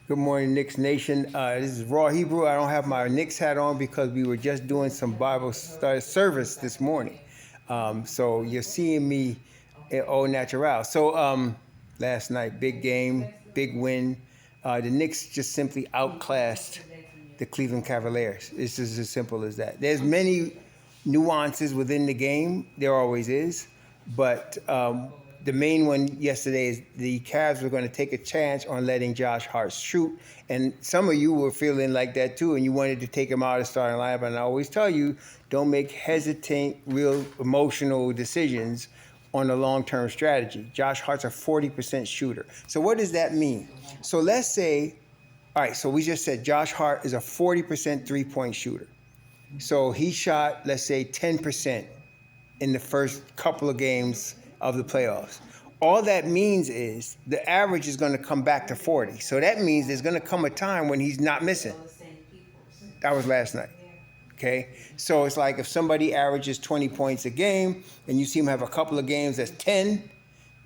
Good morning, Knicks Nation. This is Raw Hebrew. I don't have my Knicks hat on because we were just doing some Bible service this morning. So you're seeing me au natural. So last night, big game, big win. The Knicks just simply outclassed the Cleveland Cavaliers. It's just as simple as that. There's many nuances within the game. There always is. But the main one yesterday is the Cavs were going to take a chance on letting Josh Hart shoot. And some of you were feeling like that too, and you wanted to take him out of the starting lineup. And I always tell you, don't make hesitant, real emotional decisions on a long-term strategy. Josh Hart's a 40% shooter. So what does that mean? So let's say, all right, so we just said Josh Hart is a 40% three-point shooter. So he shot, let's say, 10% in the first couple of games of the playoffs. All that means is the average is going to come back to 40. So that means there's going to come a time when he's not missing. That was last night. Okay? So it's like if somebody averages 20 points a game and you see him have a couple of games that's 10,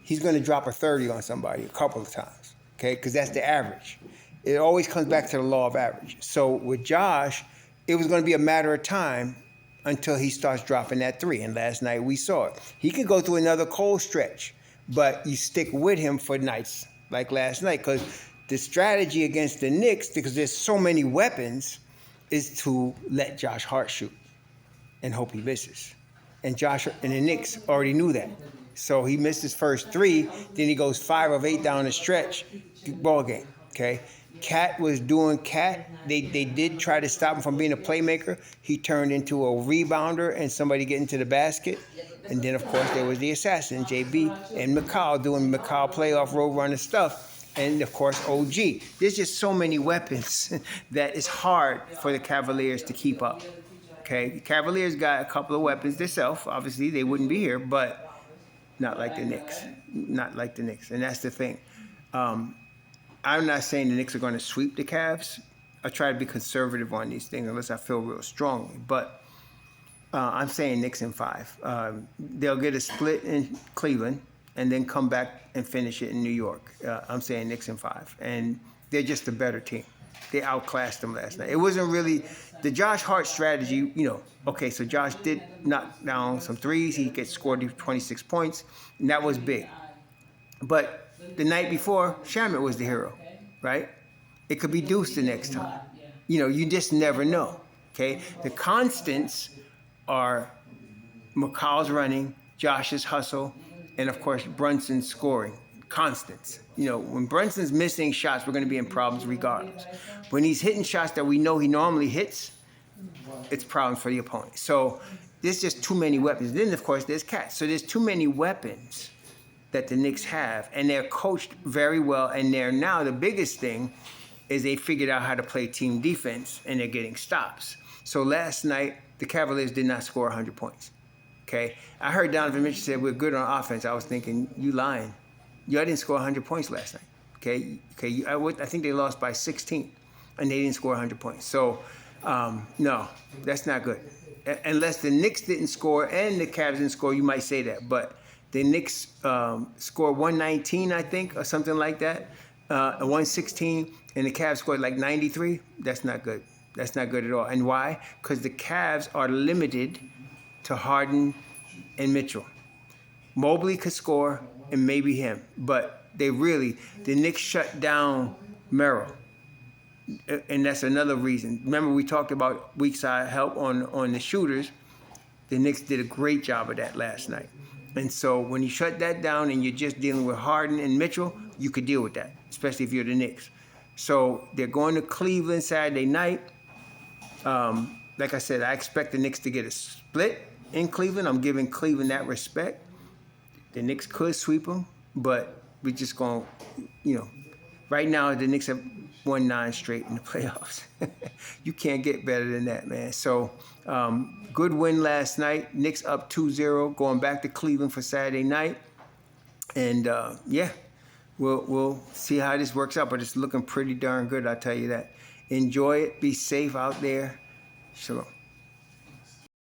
he's going to drop a 30 on somebody a couple of times. Okay? Because that's the average. It always comes back to the law of average. So with Josh, it was going to be a matter of time until he starts dropping that three. And last night we saw it. He could go through another cold stretch, but you stick with him for nights like last night, because the strategy against the Knicks, because there's so many weapons, is to let Josh Hart shoot and hope he misses. And the Knicks already knew that. So he missed his first three, then he goes 5 of 8 down the stretch, ball game, okay? Cat was doing Cat. They did try to stop him from being a playmaker. He turned into a rebounder and somebody getting to the basket. And then, of course, there was the assassin, JB, and McCall doing McCall playoff road runner stuff. And, of course, OG. There's just so many weapons that it's hard for the Cavaliers to keep up. Okay? The Cavaliers got a couple of weapons themselves. Obviously, they wouldn't be here, but not like the Knicks. Not like the Knicks. And that's the thing. I'm not saying the Knicks are going to sweep the Cavs. I try to be conservative on these things unless I feel real strongly. But I'm saying Knicks in 5. They'll get a split in Cleveland and then come back and finish it in New York. I'm saying Knicks in 5. And they're just a better team. They outclassed them last night. It wasn't really the Josh Hart strategy, okay, so Josh did knock down some threes. He scored 26 points, and that was big. But the night before, Shamet was the hero, right? It could be Deuce the next time. You just never know, okay? The constants are McCall's running, Josh's hustle, and, of course, Brunson's scoring. Constants. When Brunson's missing shots, we're going to be in problems regardless. When he's hitting shots that we know he normally hits, it's problems for the opponent. So there's just too many weapons. Then, of course, there's Cat. So there's too many weapons that the Knicks have, and they're coached very well, and now the biggest thing is they figured out how to play team defense, and they're getting stops. So last night, the Cavaliers did not score 100 points, okay? I heard Donovan Mitchell say we're good on offense. I was thinking, you lying. Y'all didn't score 100 points last night, okay? I think they lost by 16, and they didn't score 100 points. So, no, that's not good. Unless the Knicks didn't score and the Cavs didn't score, you might say that, but the Knicks scored 119, I think, or something like that, 116, and the Cavs scored like 93. That's not good. That's not good at all. And why? Because the Cavs are limited to Harden and Mitchell. Mobley could score, and maybe him, but the Knicks shut down Merrill. And that's another reason. Remember, we talked about weak side help on the shooters. The Knicks did a great job of that last night. And so when you shut that down and you're just dealing with Harden and Mitchell, you could deal with that, especially if you're the Knicks. So they're going to Cleveland Saturday night. Like I said, I expect the Knicks to get a split in Cleveland. I'm giving Cleveland that respect. The Knicks could sweep them, but we're just going to, right now the Knicks have won 9 straight in the playoffs. You can't get better than that, man. So good win last night. Knicks up 2-0, going back to Cleveland for Saturday night. And, we'll see how this works out, but it's looking pretty darn good, I'll tell you that. Enjoy it. Be safe out there. Shalom.